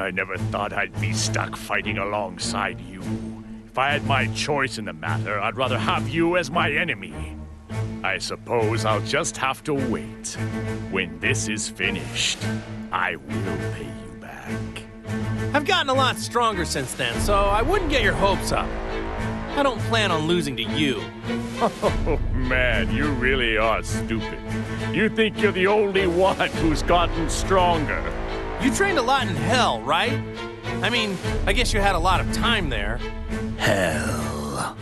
I never thought I'd be stuck fighting alongside you. If I had my choice in the matter, I'd rather have you as my enemy. I suppose I'll just have to wait. When this is finished, I will pay you back. I've gotten a lot stronger since then, so I wouldn't get your hopes up. I don't plan on losing to you. Oh, man, you really are stupid. You think you're the only one who's gotten stronger. You trained a lot in hell, right? I mean, I guess you had a lot of time there. Hell.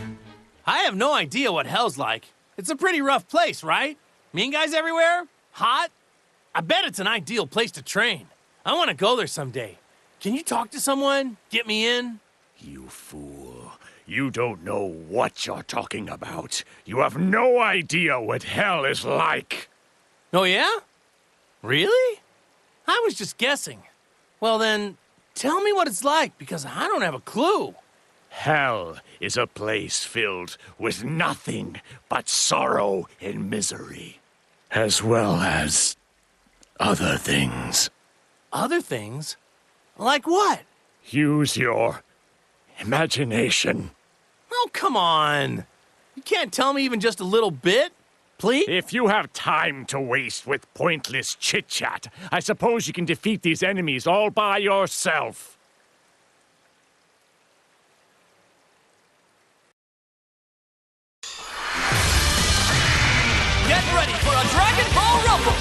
I have no idea what hell's like. It's a pretty rough place, right? Mean guys everywhere? Hot? I bet it's an ideal place to train. I want to go there someday. Can you talk to someone? Get me in? You fool. You don't know what you're talking about. You have no idea what hell is like. Oh, yeah? Really? I was just guessing. Well, then, tell me what it's like, because I don't have a clue. Hell is a place filled with nothing but sorrow and misery, as well as other things. Other things? Like what? Use your imagination. Oh, come on. You can't tell me even just a little bit? Please? If you have time to waste with pointless chit-chat, I suppose you can defeat these enemies all by yourself. Get ready for a Dragon Ball Rumble!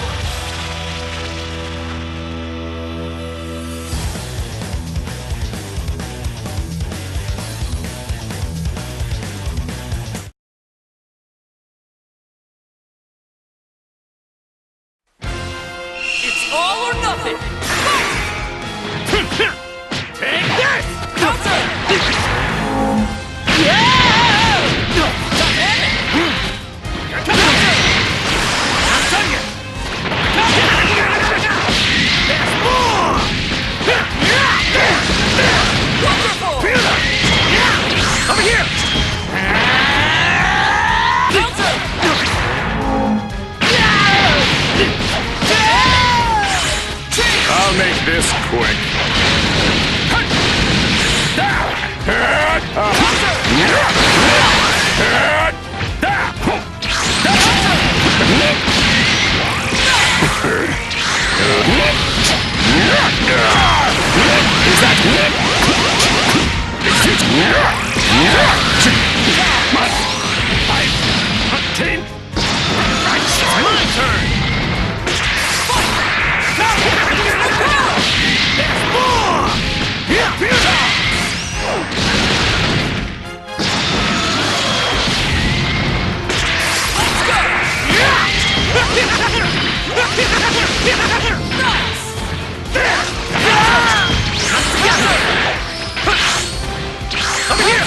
It's all or nothing! Fight! Take this! Counter! Yeah! Counter! I'm telling you! There's more! Wonderful! Over here! Counter! I'll make this quick. My turn! There's more! Let's go! Over here!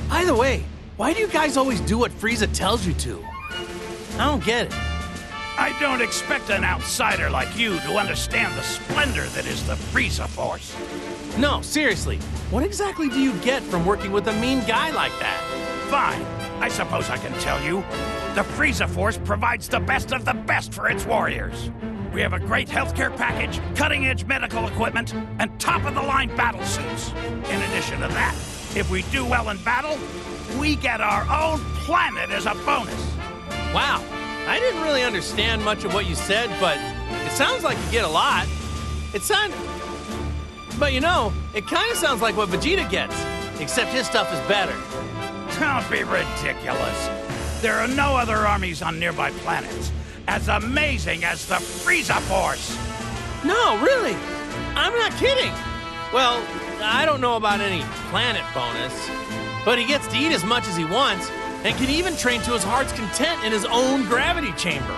By the way, why do you guys always do what Frieza tells you to? I don't get it. I don't expect an outsider like you to understand the splendor that is the Frieza Force. No, seriously, what exactly do you get from working with a mean guy like that? Fine, I suppose I can tell you. The Frieza Force provides the best of the best for its warriors. We have a great healthcare package, cutting-edge medical equipment, and top-of-the-line battle suits. In addition to that, if we do well in battle, we get our own planet as a bonus. Wow, I didn't really understand much of what you said, but it sounds like you get a lot. But you know, it kind of sounds like what Vegeta gets, except his stuff is better. Don't be ridiculous. There are no other armies on nearby planets as amazing as the Frieza Force. No, really, I'm not kidding. Well, I don't know about any planet bonus, but he gets to eat as much as he wants and can even train to his heart's content in his own gravity chamber.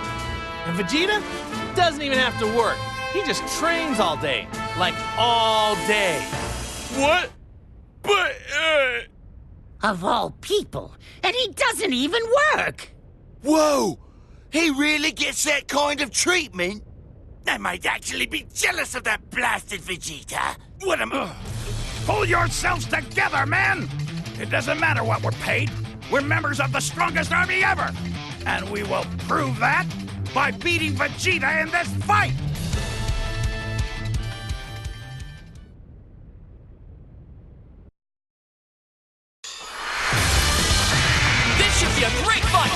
And Vegeta doesn't even have to work. He just trains all day. Like, all day. What? But, Of all people, and he doesn't even work! Whoa! He really gets that kind of treatment? I might actually be jealous of that blasted Vegeta. What am I? Pull yourselves together, man! It doesn't matter what we're paid. We're members of the strongest army ever! And we will prove that by beating Vegeta in this fight! This should be a great fight!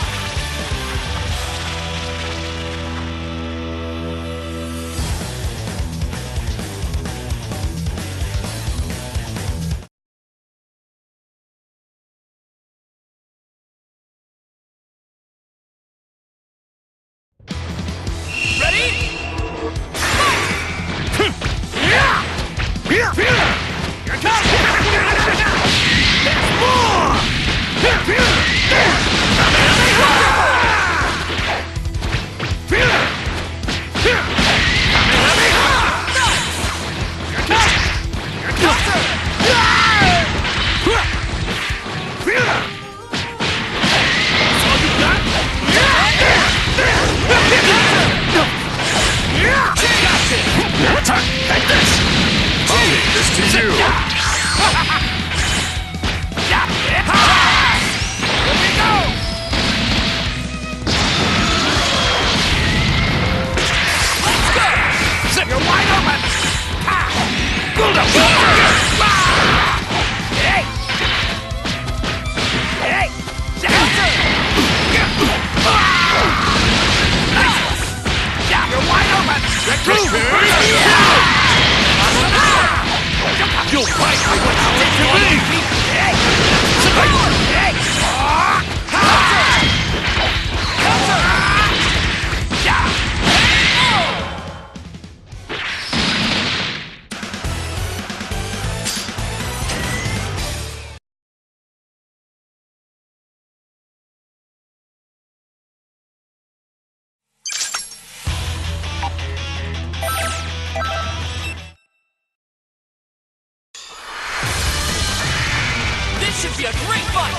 Ready? Here it comes! There's more! this to you. Here we go! Let's go! Zip, you're wide open! Hey! Hey! You're wide open! You'll fight for what you did to me! Hey! This should be a great fight!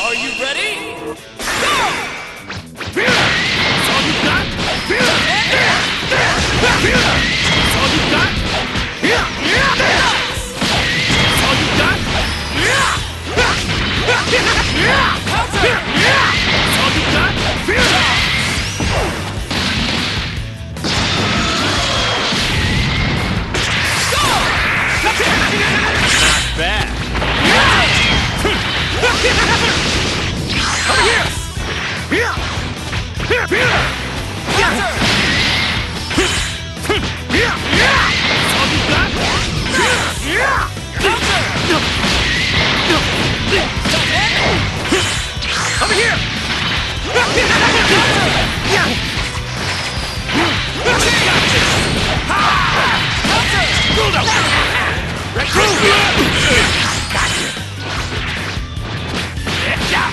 Are you ready? Go! That's all you got? That's all you got? That's all you got? That's all you got? Not bad. Over here! That's all you got? Over here!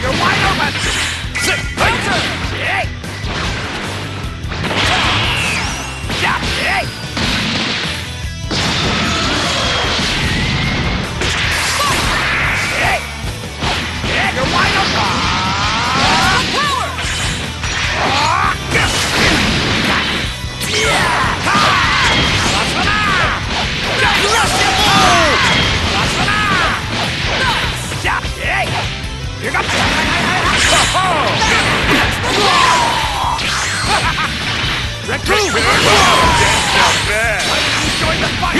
You're wide open! Hey! Hey! Hey! Yeah, you're wide open! Join the fight!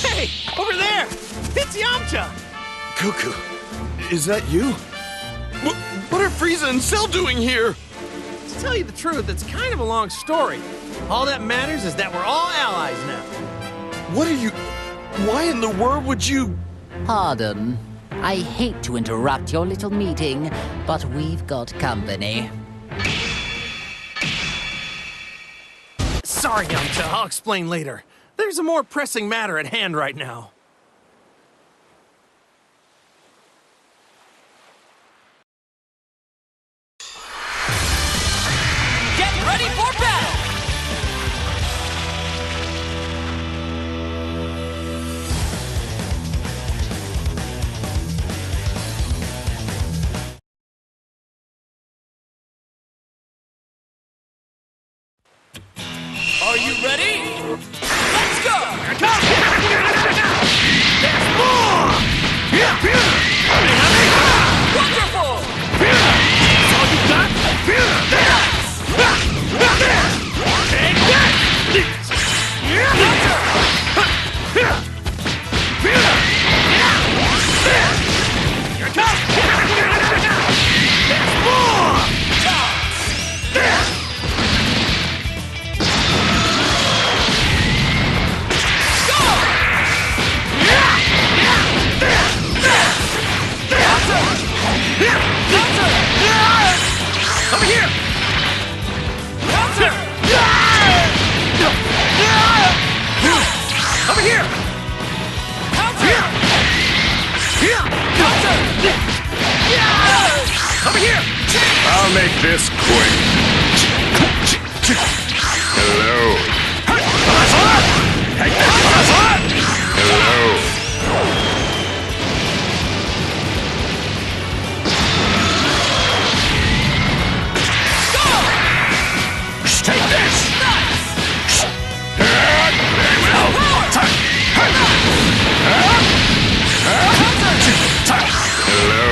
Hey, over there! It's Yancha! Goku, is that you? What are Frieza and Cell doing here? To tell you the truth, it's kind of a long story. All that matters is that we're all allies now. What are you... Why in the world would you... Pardon. I hate to interrupt your little meeting, but we've got company. Sorry, Yancha. I'll explain later. There's a more pressing matter at hand right now. Get ready for battle! Are you ready? Let's go! There's more! Wonderful! All you got? Take that! Here it comes! There's more! Over here! Counter! Over here! Counter! Counter! Over here! I'll make this quick. Hello. Take that! Hello. Take this! Hello.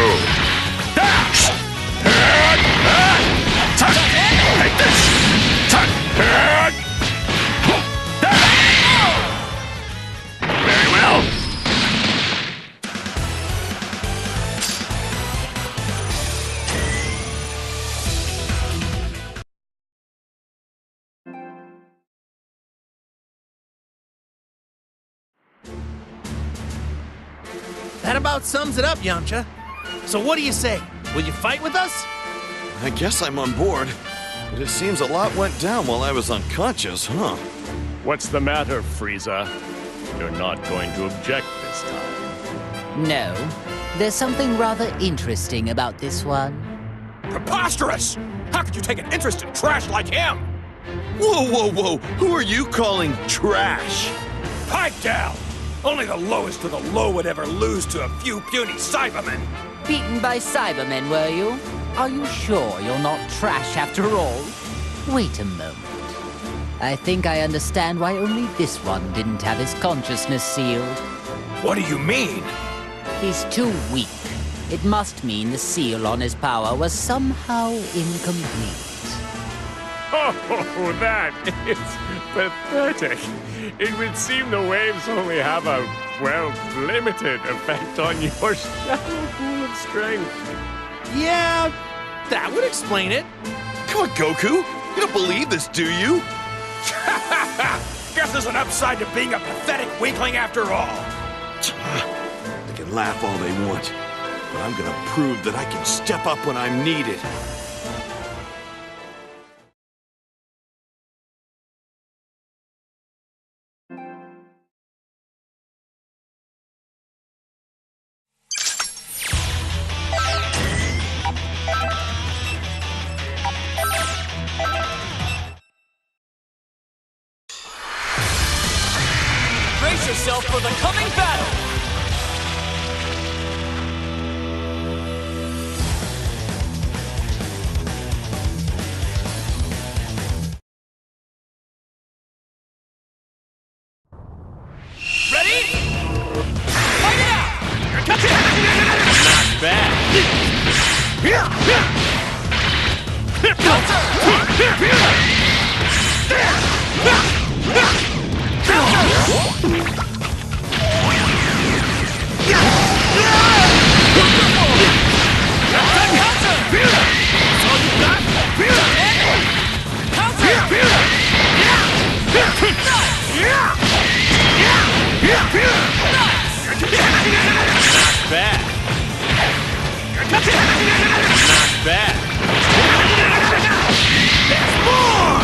Take this! Very well. That about sums it up, Yancha. So what do you say? Will you fight with us? I guess I'm on board. But it seems a lot went down while I was unconscious, huh? What's the matter, Frieza? You're not going to object this time. No, there's something rather interesting about this one. Preposterous! How could you take an interest in trash like him? Whoa, whoa, whoa! Who are you calling trash? Pipe down! Only the lowest of the low would ever lose to a few puny Cybermen. Beaten by Cybermen, were you? Are you sure you're not trash after all? Wait a moment. I think I understand why only this one didn't have his consciousness sealed. What do you mean? He's too weak. It must mean the seal on his power was somehow incomplete. Oh, that is pathetic. It would seem the waves only have a, well, limited effect on your shallow pool of strength. Yeah, that would explain it. Come on, Goku! You don't believe this, do you? Guess there's an upside to being a pathetic weakling after all. They can laugh all they want, but I'm gonna prove that I can step up when I'm needed. yourself for the coming battle! Ready? Fight it out! Not bad. Bad. Not bad. There's more!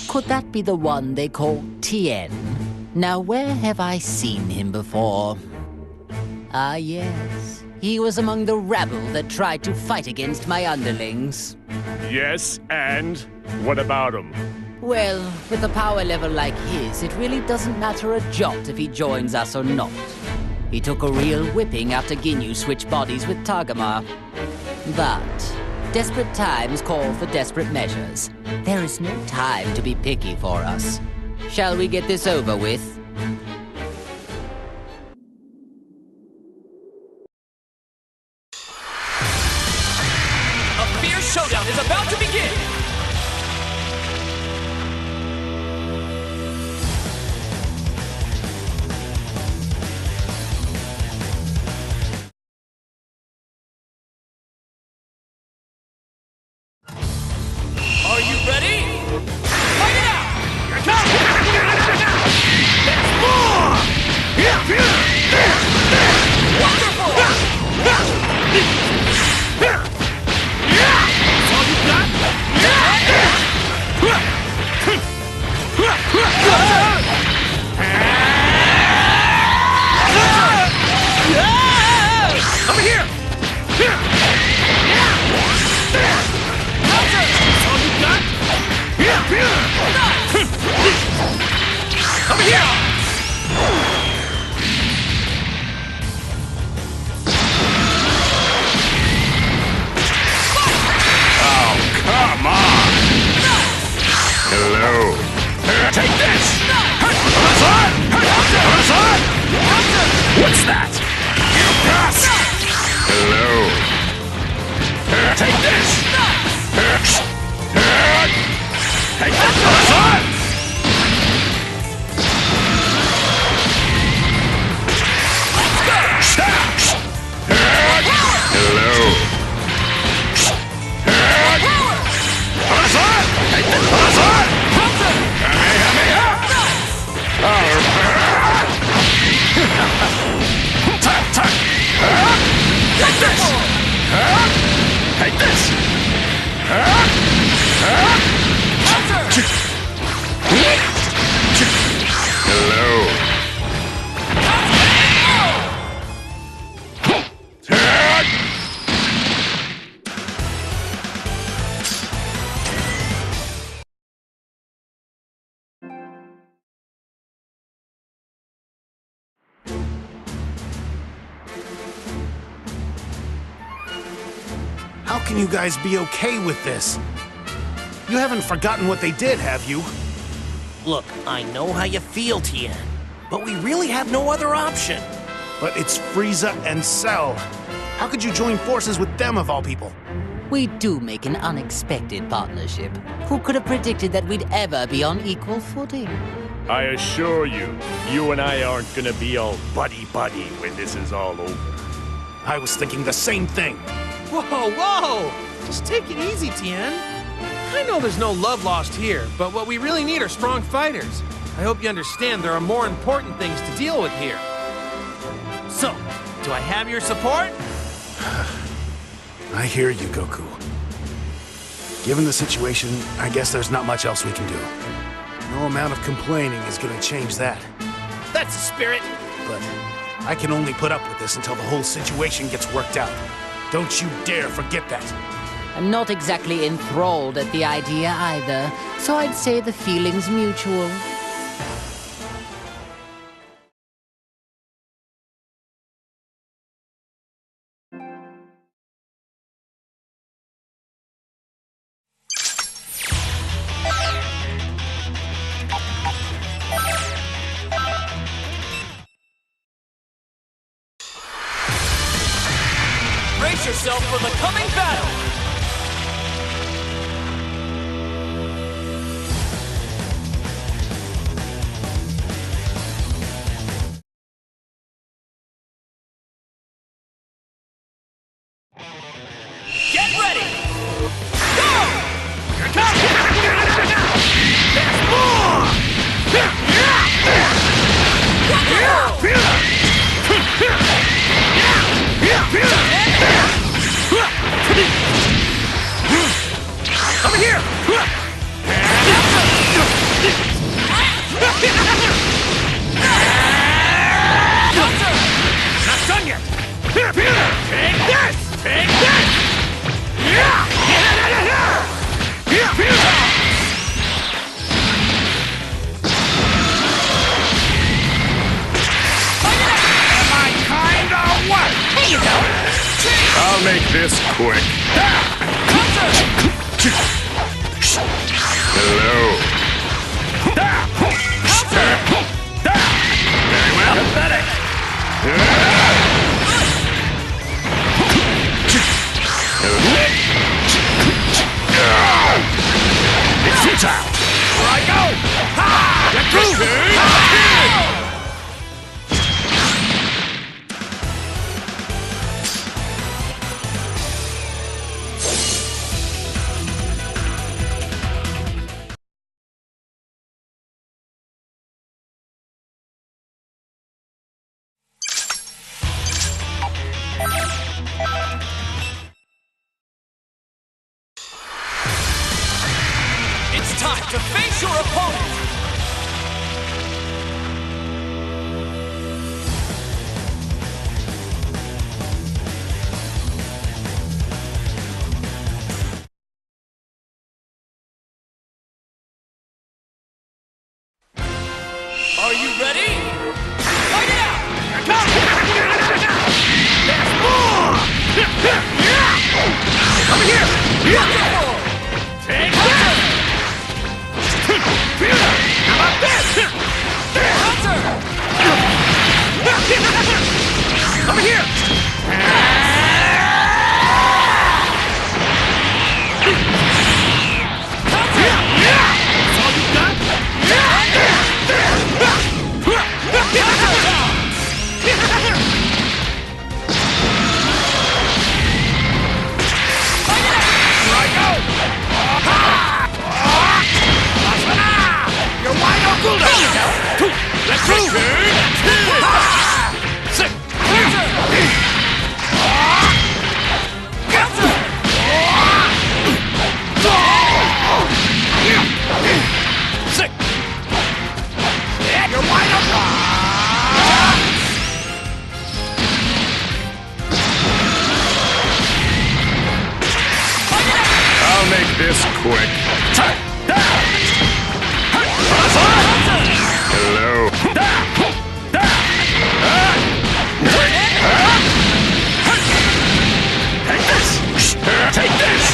Could that be the one they call Tien? Now, where have I seen him before? Ah, yes. He was among the rabble that tried to fight against my underlings. Yes, and what about him? Well, with a power level like his, it really doesn't matter a jot if he joins us or not. He took a real whipping after Ginyu switched bodies with Tagamar. But desperate times call for desperate measures. There is no time to be picky for us. Shall we get this over with? A fierce showdown is about to begin! Are you ready? Fight it out! There's more! Wonderful! All you got? Over here! All you got? Over here! Oh, come on! Hello. Take this! What's that? You pass! Hello. Take this! Take this! Hello. Take this! Hello. How can you guys be okay with this? You haven't forgotten what they did, have you? Look, I know how you feel, Tien, but we really have no other option. But it's Frieza and Cell. How could you join forces with them, of all people? We do make an unexpected partnership. Who could have predicted that we'd ever be on equal footing? I assure you, you and I aren't gonna be all buddy-buddy when this is all over. I was thinking the same thing. Whoa, whoa! Just take it easy, Tien. I know there's no love lost here, but what we really need are strong fighters. I hope you understand there are more important things to deal with here. So, do I have your support? I hear you, Goku. Given the situation, I guess there's not much else we can do. No amount of complaining is gonna change that. That's the spirit. But I can only put up with this until the whole situation gets worked out. Don't you dare forget that. I'm not exactly enthralled at the idea either, so I'd say the feeling's mutual. Brace yourself for the coming battle! Get ready! Go! Here it comes! There's more! Over here! Not done yet! Take this! Take this! Am I kind or what? Here you go! I'll make this quick. Hello. Very well. Pathetic! It's futile. Here I go! Ha! Get through! It's time to face your opponent! Are you ready? Fight it out! Here it comes! There's more! Over here! Wonderful! Take that! How about this? Counter! Over here! That's all you got? Here I go! You're wide open! Let's go! Sick! Sick! You're wide open! I'll make this quick. Hello. Take this! Take this!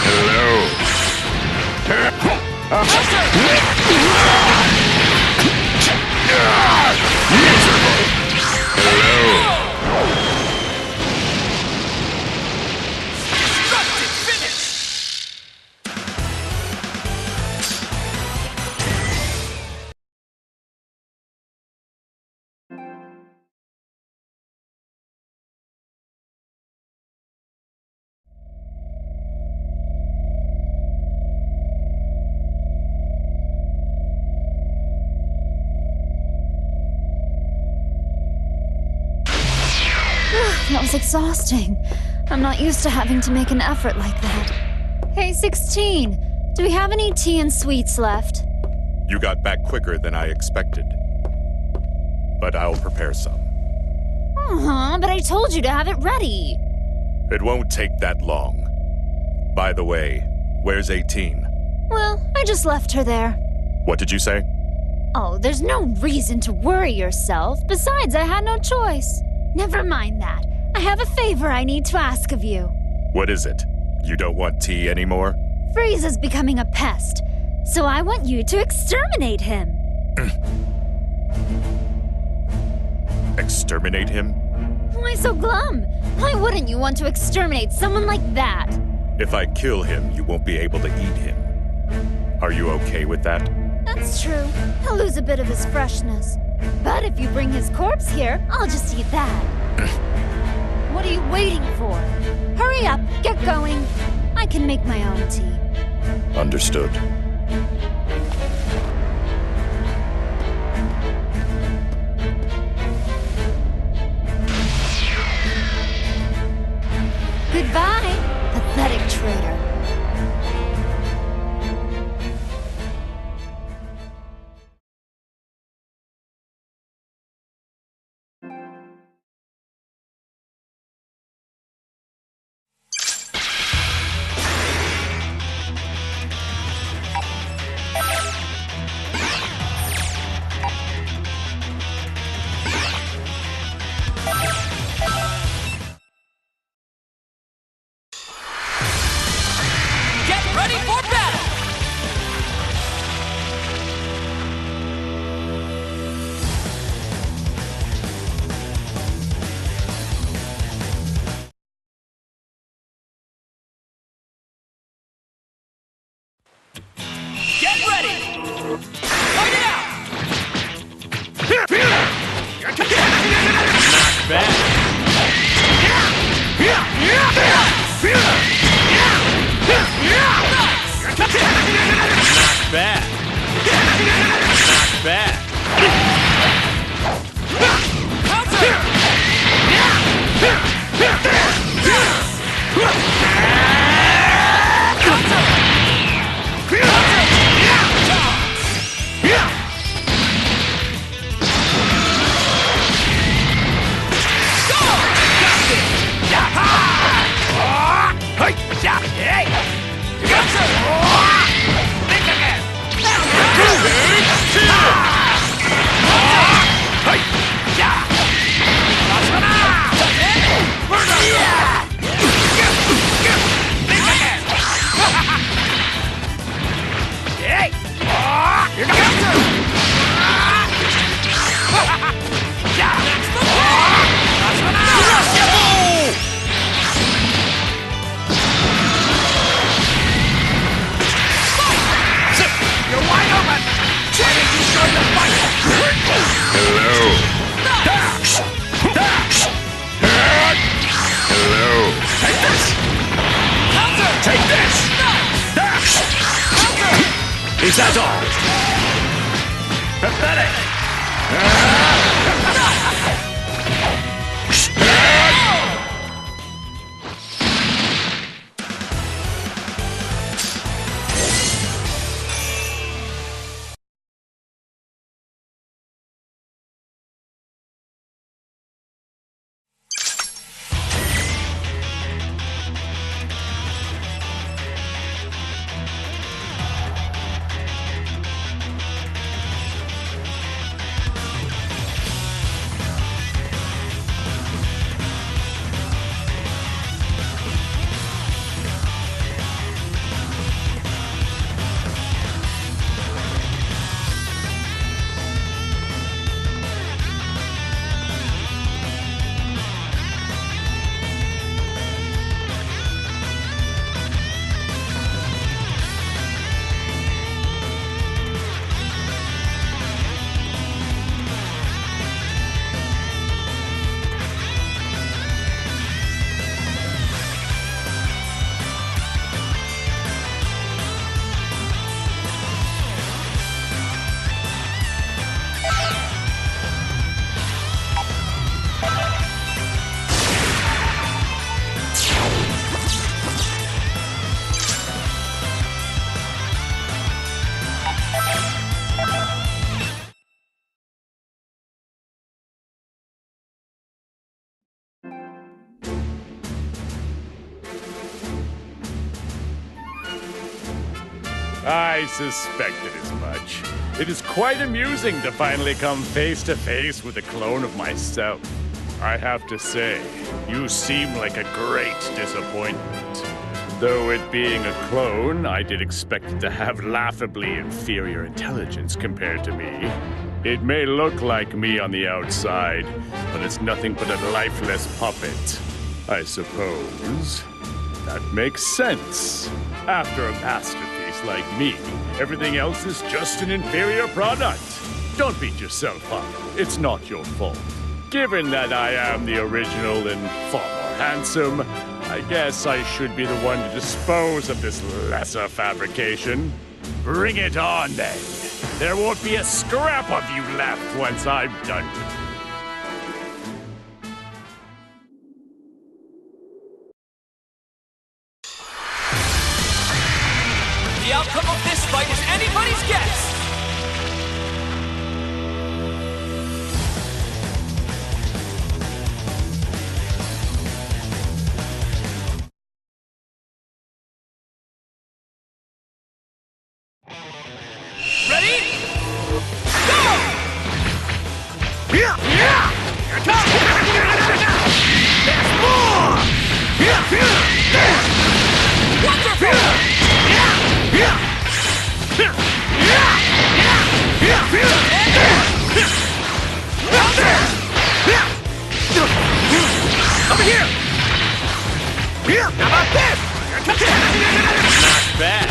Hello. Miserable! Hello. It's exhausting. I'm not used to having to make an effort like that. Hey, 16, do we have any tea and sweets left? You got back quicker than I expected. But I'll prepare some. But I told you to have it ready. It won't take that long. By the way, where's 18? Well, I just left her there. What did you say? Oh, there's no reason to worry yourself. Besides, I had no choice. Never mind that. I have a favor I need to ask of you. What is it? You don't want tea anymore? Frieza's becoming a pest, so I want you to exterminate him. Exterminate him? Why so glum? Why wouldn't you want to exterminate someone like that? If I kill him, you won't be able to eat him. Are you okay with that? That's true. He'll lose a bit of his freshness. But if you bring his corpse here, I'll just eat that. What are you waiting for? Hurry up, get going. I can make my own tea. Understood. Goodbye, pathetic traitor. Ready for battle! Get ready! Fight it out! Not bad. Not bad. Not bad. Counter! Is that all? Pathetic! I suspected as much. It is quite amusing to finally come face to face with a clone of myself. I have to say, you seem like a great disappointment. Though it being a clone, I did expect it to have laughably inferior intelligence compared to me. It may look like me on the outside, but it's nothing but a lifeless puppet. I suppose that makes sense. After a masterpiece like me, everything else is just an inferior product. Don't beat yourself up. It's not your fault. Given that I am the original and far more handsome, I guess I should be the one to dispose of this lesser fabrication. Bring it on, then. There won't be a scrap of you left once I'm done with you. The outcome of this fight is anybody's guess! Ready? Go! Here it comes! There's more! Wonderful! Over here! How about this? Not bad.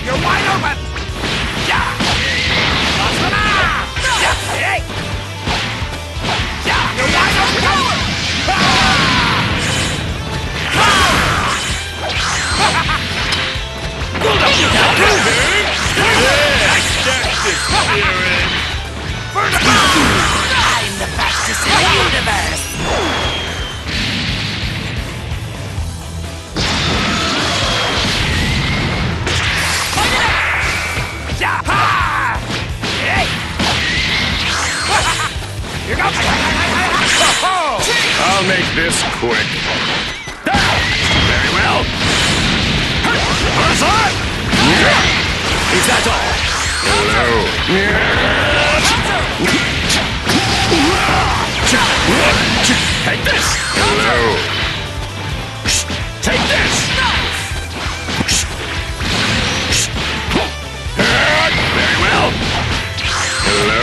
You're wide open! You're wide open! I'm the fastest in the universe! Here goes! I'll make this quick. Very well. Is that all? Hello. Take this. Hello. Take this. Very well. Hello.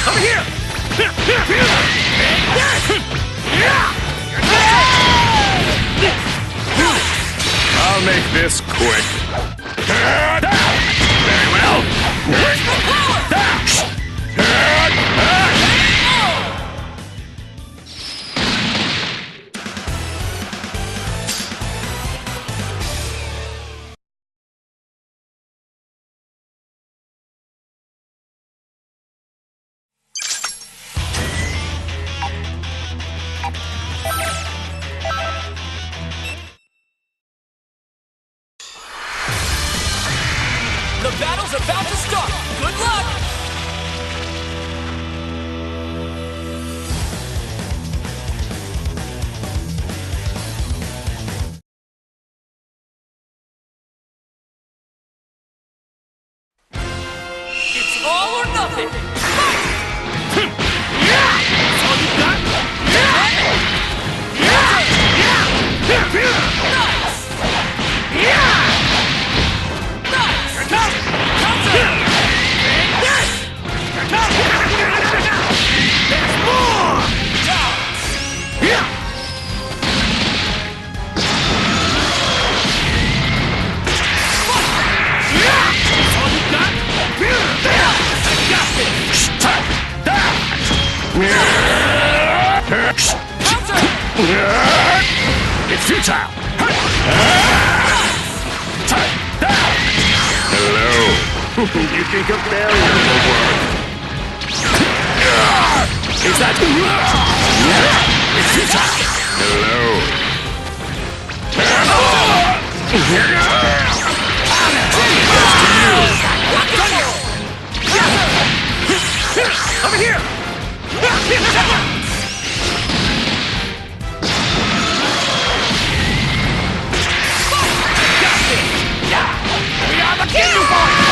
Over here! I'll make this quick. Very well. The battle's about to start. Good luck! It's all or nothing. Fight! That's all you got? It's futile! Hello! You think a barrier will work? Is that... It's futile! Hello! Over here! We are the King Boys!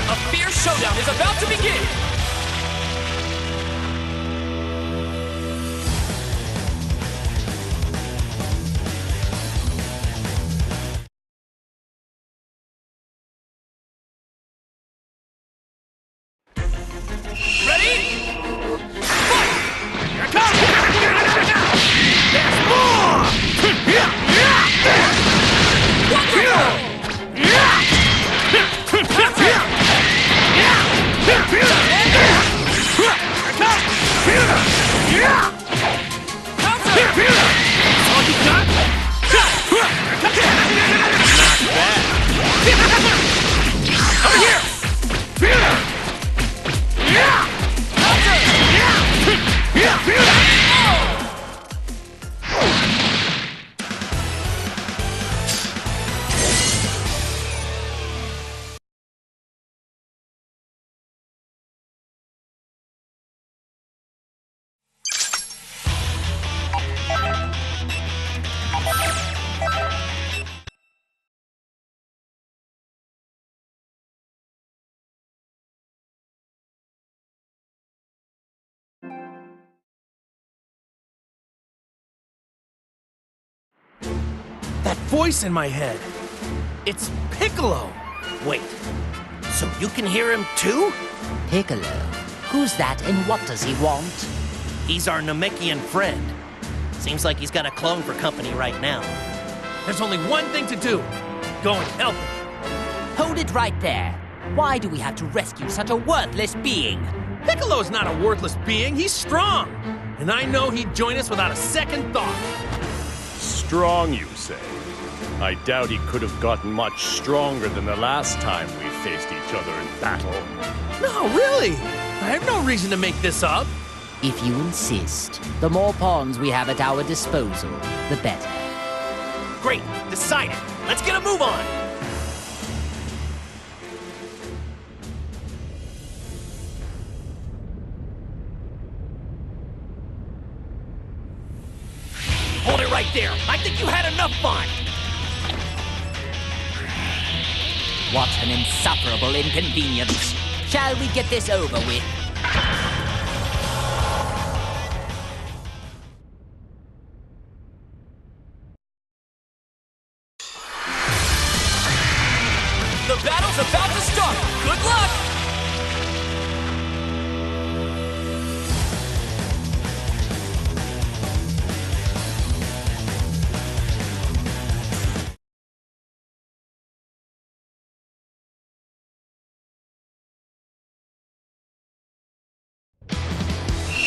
A fierce showdown is about to begin! Ready? Fight! Here it comes! There's more! All you got? Over here! That voice in my head. It's Piccolo. Wait, so you can hear him too? Piccolo? Who's that and what does he want? He's our Namekian friend. Seems like he's got a clone for company right now. There's only one thing to do. Go and help him. Hold it right there. Why do we have to rescue such a worthless being? Piccolo's not a worthless being. He's strong. And I know he'd join us without a second thought. Strong, you say? I doubt he could have gotten much stronger than the last time we faced each other in battle. No, really. I have no reason to make this up. If you insist, the more pawns we have at our disposal, the better. Great, decided. Let's get a move on. Hold it right there. I think you had enough fun. What an insufferable inconvenience. Shall we get this over with? The battle's about to start. Good luck!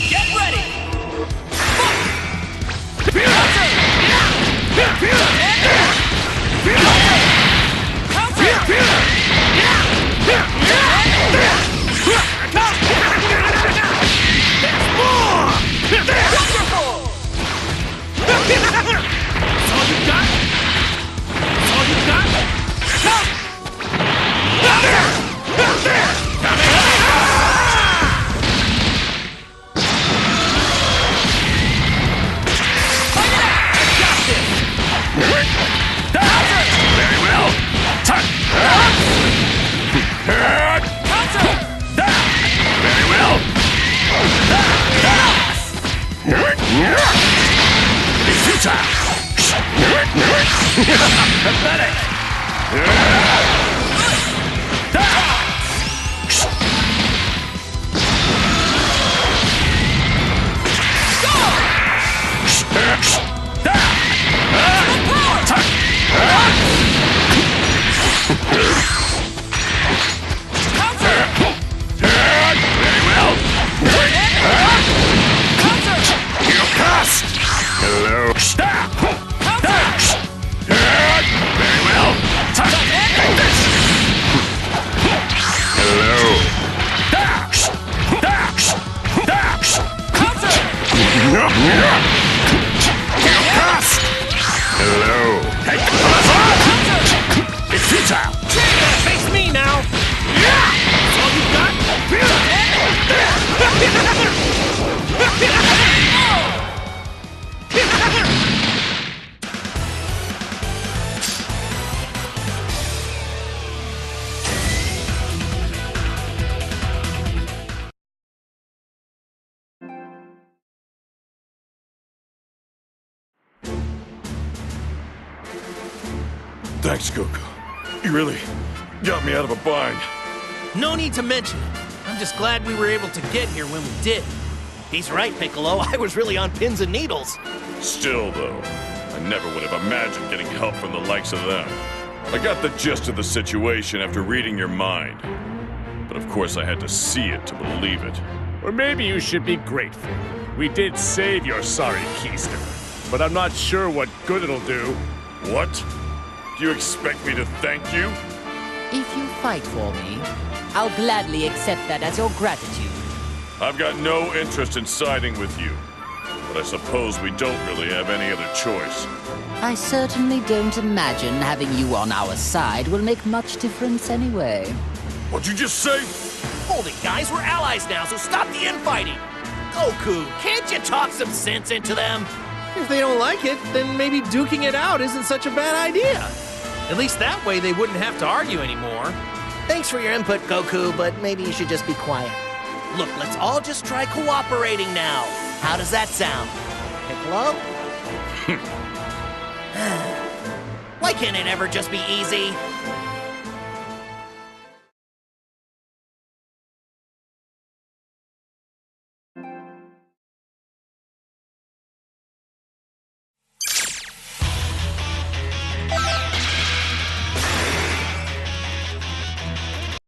Get ready! Face me now! Thanks, Goku. You really got me out of a bind. No need to mention it. I'm just glad we were able to get here when we did. He's right, Piccolo. I was really on pins and needles. Still, though, I never would have imagined getting help from the likes of them. I got the gist of the situation after reading your mind. But of course I had to see it to believe it. Or maybe you should be grateful. We did save your sorry keister, but I'm not sure what good it'll do. What? Do you expect me to thank you? If you fight for me, I'll gladly accept that as your gratitude. I've got no interest in siding with you. But I suppose we don't really have any other choice. I certainly don't imagine having you on our side will make much difference anyway. What'd you just say? Hold it, guys. We're allies now, so stop the infighting. Goku, can't you talk some sense into them? If they don't like it, then maybe duking it out isn't such a bad idea. At least that way they wouldn't have to argue anymore. Thanks for your input, Goku, but maybe you should just be quiet. Look, let's all just try cooperating now. How does that sound? Piccolo? Why can't it ever just be easy?